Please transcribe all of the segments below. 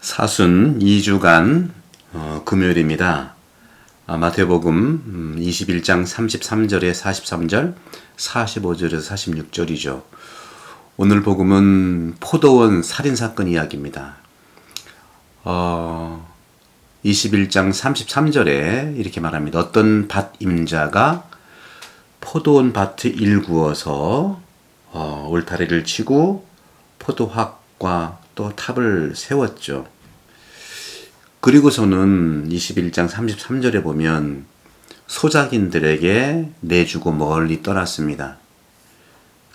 사순 2주간 금요일입니다. 마태복음 21장 33절에 43절, 45절에서 46절이죠. 오늘 복음은 포도원 살인사건 이야기입니다. 21장 33절에 이렇게 말합니다. 어떤 밭 임자가 포도원 밭을 일구어서 울타리를 치고 포도학과 또 탑을 세웠죠. 그리고서는 21장 33절에 보면 소작인들에게 내주고 멀리 떠났습니다.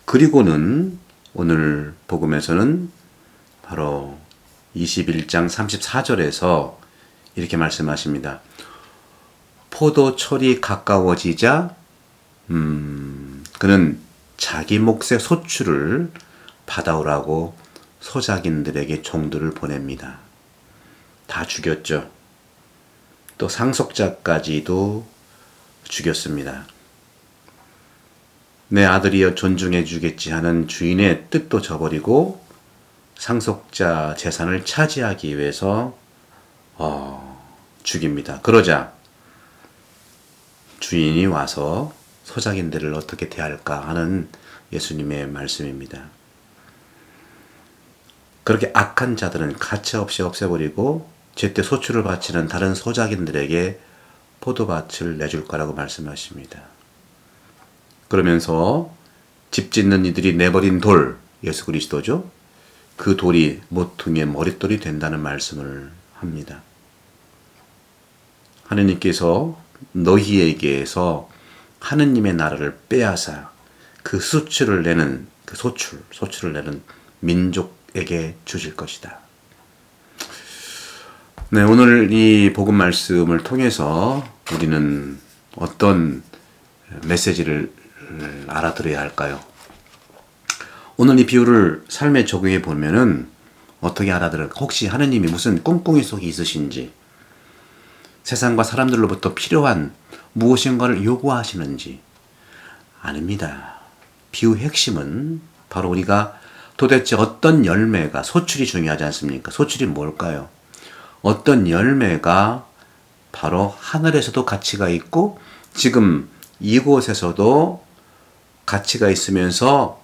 그리고는 오늘 복음에서는 바로 21장 34절에서 이렇게 말씀하십니다. 포도철이 가까워지자 그는 자기 몫의 소출을 받아오라고 소작인들에게 종들을 보냅니다. 다 죽였죠. 또 상속자까지도 죽였습니다. 내 아들이여 존중해 주겠지 하는 주인의 뜻도 저버리고 상속자 재산을 차지하기 위해서 죽입니다. 그러자 주인이 와서 소작인들을 어떻게 대할까 하는 예수님의 말씀입니다. 그렇게 악한 자들은 가차없이 없애버리고 제때 소출을 바치는 다른 소작인들에게 포도밭을 내줄 거라고 말씀하십니다. 그러면서 집 짓는 이들이 내버린 돌, 예수 그리스도죠. 그 돌이 모퉁이의 머릿돌이 된다는 말씀을 합니다. 하느님께서 너희에게서 하느님의 나라를 빼앗아 그 수출을 내는 그 소출을 내는 민족에게 주실 것이다. 네, 오늘 이 복음 말씀을 통해서 우리는 어떤 메시지를 알아들어야 할까요? 오늘 이 비유를 삶에 적용해 보면은 어떻게 알아들을까? 혹시 하느님이 무슨 꿍꿍이 속이 있으신지, 세상과 사람들로부터 필요한 무엇인가를 요구하시는지 아닙니다. 비유 핵심은 바로 우리가 도대체 어떤 열매가, 소출이 중요하지 않습니까? 소출이 뭘까요? 어떤 열매가 바로 하늘에서도 가치가 있고 지금 이곳에서도 가치가 있으면서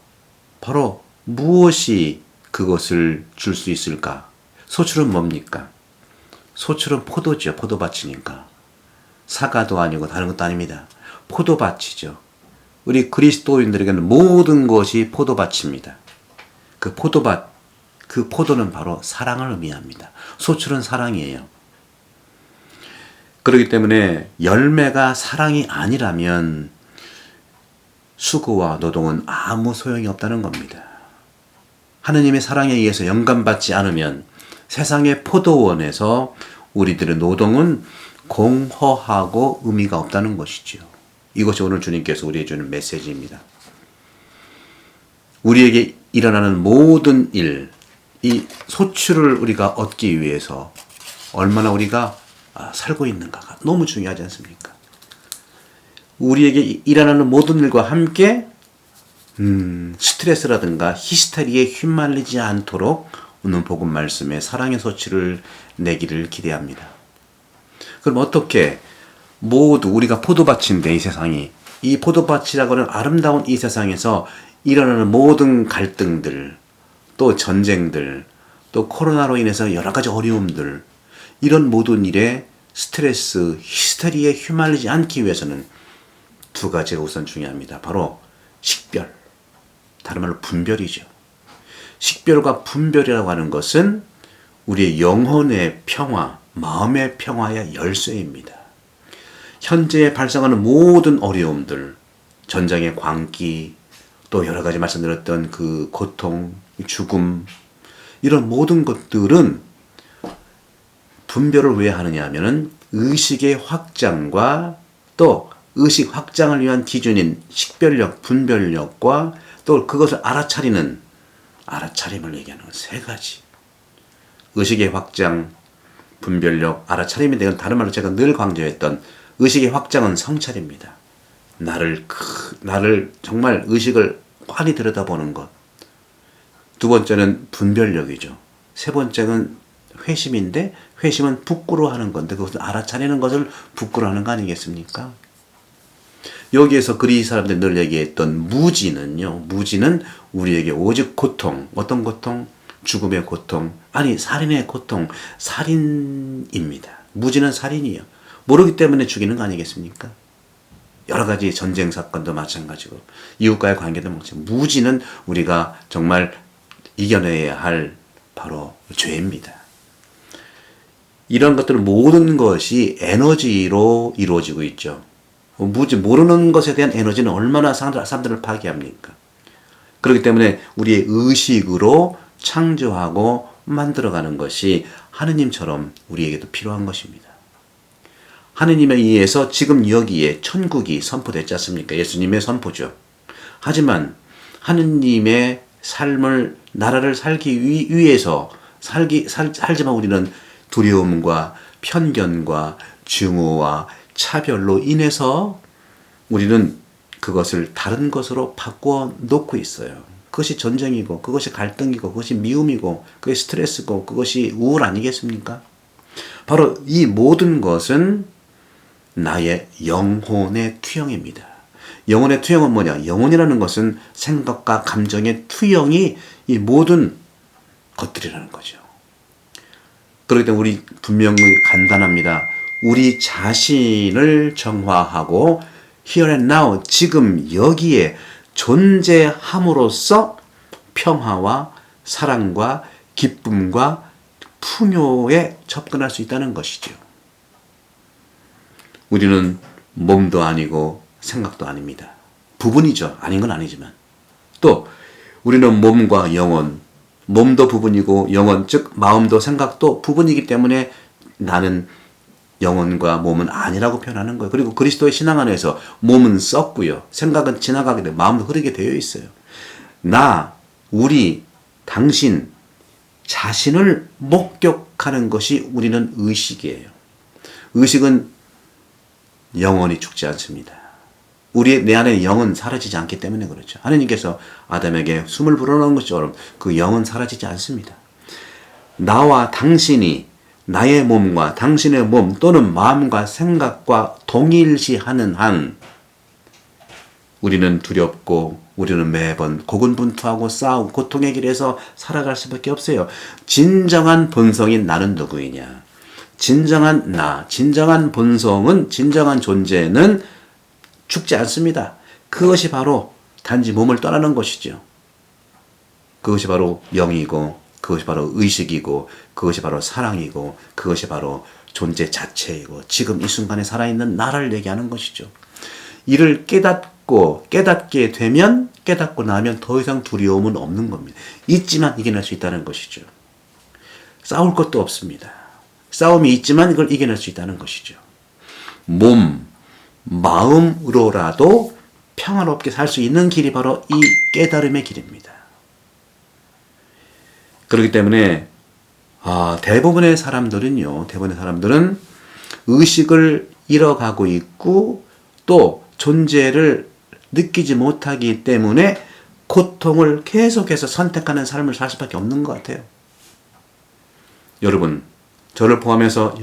바로 무엇이 그것을 줄 수 있을까? 소출은 뭡니까? 소출은 포도죠. 포도밭이니까. 사과도 아니고 다른 것도 아닙니다. 포도밭이죠. 우리 그리스도인들에게는 모든 것이 포도밭입니다. 그 포도밭, 그 포도는 바로 사랑을 의미합니다. 소출은 사랑이에요. 그렇기 때문에 열매가 사랑이 아니라면 수고와 노동은 아무 소용이 없다는 겁니다. 하느님의 사랑에 의해서 영감받지 않으면 세상의 포도원에서 우리들의 노동은 공허하고 의미가 없다는 것이죠. 이것이 오늘 주님께서 우리에게 주는 메시지입니다. 우리에게 일어나는 모든 일, 이 소출을 우리가 얻기 위해서 얼마나 우리가 살고 있는가가 너무 중요하지 않습니까? 우리에게 일어나는 모든 일과 함께 스트레스라든가 히스테리에 휘말리지 않도록 오늘 복음 말씀에 사랑의 소출을 내기를 기대합니다. 그럼 어떻게 모두 우리가 포도밭인데 이 세상이, 이 포도밭이라고 하는 아름다운 이 세상에서 일어나는 모든 갈등들, 또 전쟁들, 또 코로나로 인해서 여러 가지 어려움들, 이런 모든 일에 스트레스, 히스테리에 휘말리지 않기 위해서는 두 가지가 우선 중요합니다. 바로 식별, 다른 말로 분별이죠. 식별과 분별이라고 하는 것은 우리의 영혼의 평화, 마음의 평화의 열쇠입니다. 현재 발생하는 모든 어려움들, 전쟁의 광기, 또 여러 가지 말씀드렸던 그 고통, 죽음, 이런 모든 것들은 분별을 왜 하느냐 하면은 의식의 확장과 또 의식 확장을 위한 기준인 식별력, 분별력과 또 그것을 알아차림을 얘기하는 세 가지. 의식의 확장, 분별력, 알아차림이 되건 다른 말로 제가 늘 강조했던 의식의 확장은 성찰입니다. 나를 정말 의식을 환히 들여다보는 것. 두 번째는 분별력이죠. 세 번째는 회심인데 회심은 부끄러워하는 건데 그것을 알아차리는 것을 부끄러워하는 거 아니겠습니까? 여기에서 그리스 사람들이 늘 얘기했던 무지는요. 무지는 우리에게 오직 고통, 어떤 고통? 죽음의 고통, 아니 살인의 고통, 살인입니다. 무지는 살인이에요. 모르기 때문에 죽이는 거 아니겠습니까? 여러 가지 전쟁 사건도 마찬가지고 이웃과의 관계도 마찬가지고 무지는 우리가 정말 이겨내야 할 바로 죄입니다. 이런 것들은 모든 것이 에너지로 이루어지고 있죠. 무지 모르는 것에 대한 에너지는 얼마나 사람들을 파괴합니까? 그렇기 때문에 우리의 의식으로 창조하고 만들어가는 것이 하느님처럼 우리에게도 필요한 것입니다. 하느님에 의해서 지금 여기에 천국이 선포됐지 않습니까? 예수님의 선포죠. 하지만 하느님의 삶을 나라를 살기 위해서 살지만 우리는 두려움과 편견과 증오와 차별로 인해서 우리는 그것을 다른 것으로 바꾸어 놓고 있어요. 그것이 전쟁이고 그것이 갈등이고 그것이 미움이고 그것이 스트레스고 그것이 우울 아니겠습니까? 바로 이 모든 것은 나의 영혼의 투영입니다. 영혼의 투영은 뭐냐? 영혼이라는 것은 생각과 감정의 투영이 이 모든 것들이라는 거죠. 그렇기 때문에 우리 분명히 간단합니다. 우리 자신을 정화하고 here and now, 지금 여기에 존재함으로써 평화와 사랑과 기쁨과 풍요에 접근할 수 있다는 것이죠. 우리는 몸도 아니고 생각도 아닙니다. 부분이죠. 아닌 건 아니지만. 또 우리는 몸과 영혼, 몸도 부분이고 영혼, 즉 마음도 생각도 부분이기 때문에 나는 영혼과 몸은 아니라고 표현하는 거예요. 그리고 그리스도의 신앙 안에서 몸은 썩고요. 생각은 지나가게 되고 마음도 흐르게 되어 있어요. 나, 우리, 당신, 자신을 목격하는 것이 우리는 의식이에요. 의식은 영혼이 죽지 않습니다. 내 안에 영은 사라지지 않기 때문에 그렇죠. 하나님께서 아담에게 숨을 불어넣은 것처럼 그 영은 사라지지 않습니다. 나와 당신이 나의 몸과 당신의 몸 또는 마음과 생각과 동일시하는 한 우리는 두렵고 우리는 매번 고군분투하고 싸우고 고통의 길에서 살아갈 수밖에 없어요. 진정한 본성인 나는 누구이냐? 진정한 나, 진정한 본성은, 진정한 존재는 죽지 않습니다. 그것이 바로 단지 몸을 떠나는 것이죠. 그것이 바로 영이고 그것이 바로 의식이고 그것이 바로 사랑이고 그것이 바로 존재 자체이고 지금 이 순간에 살아있는 나를 얘기하는 것이죠. 이를 깨닫게 되면 깨닫고 나면 더 이상 두려움은 없는 겁니다. 있지만 이겨낼 수 있다는 것이죠. 싸울 것도 없습니다. 싸움이 있지만 이걸 이겨낼 수 있다는 것이죠. 몸, 마음으로라도 평화롭게 살 수 있는 길이 바로 이 깨달음의 길입니다. 그렇기 때문에 대부분의 사람들은 의식을 잃어가고 있고 또 존재를 느끼지 못하기 때문에 고통을 계속해서 선택하는 삶을 살 수밖에 없는 것 같아요. 여러분, 저를 포함해서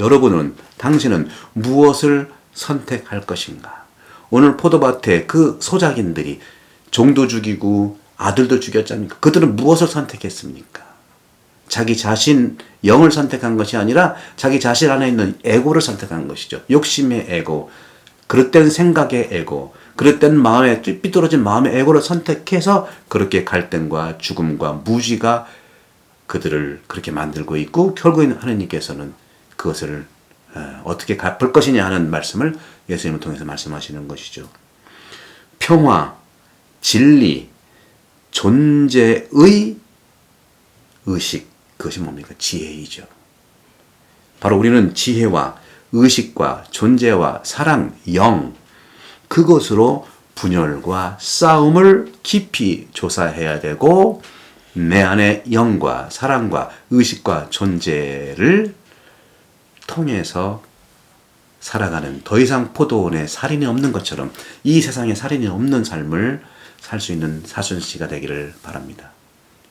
당신은 무엇을 선택할 것인가? 오늘 포도밭에 그 소작인들이 종도 죽이고 아들도 죽였지 않습니까? 그들은 무엇을 선택했습니까? 자기 자신, 영을 선택한 것이 아니라 자기 자신 안에 있는 에고를 선택한 것이죠. 욕심의 에고, 그릇된 생각의 에고, 그릇된 마음에, 삐뚤어진 마음의 에고를 선택해서 그렇게 갈등과 죽음과 무지가 그들을 그렇게 만들고 있고 결국에는 하나님께서는 그것을 어떻게 갚을 것이냐 하는 말씀을 예수님을 통해서 말씀하시는 것이죠. 평화, 진리, 존재의 의식, 그것이 뭡니까? 지혜이죠. 바로 우리는 지혜와 의식과 존재와 사랑, 영, 그것으로 분열과 싸움을 깊이 조사해야 되고 내 안에 영과 사랑과 의식과 존재를 통해서 살아가는 더 이상 포도원에 살인이 없는 것처럼 이 세상에 살인이 없는 삶을 살 수 있는 사순 씨가 되기를 바랍니다.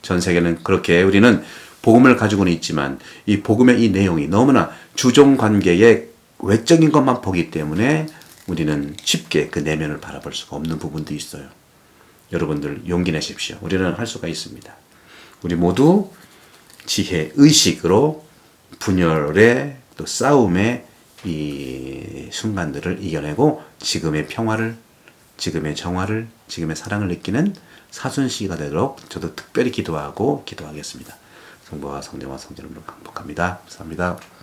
전 세계는 그렇게 우리는 복음을 가지고는 있지만 이 복음의 이 내용이 너무나 주종 관계의 외적인 것만 보기 때문에 우리는 쉽게 그 내면을 바라볼 수가 없는 부분도 있어요. 여러분들 용기 내십시오. 우리는 할 수가 있습니다. 우리 모두 지혜, 의식으로 분열의 또 싸움의 이 순간들을 이겨내고 지금의 평화를, 지금의 정화를, 지금의 사랑을 느끼는 사순시가 되도록 저도 특별히 기도하고 기도하겠습니다. 성부와 성령과 성자님으로 강복합니다. 감사합니다.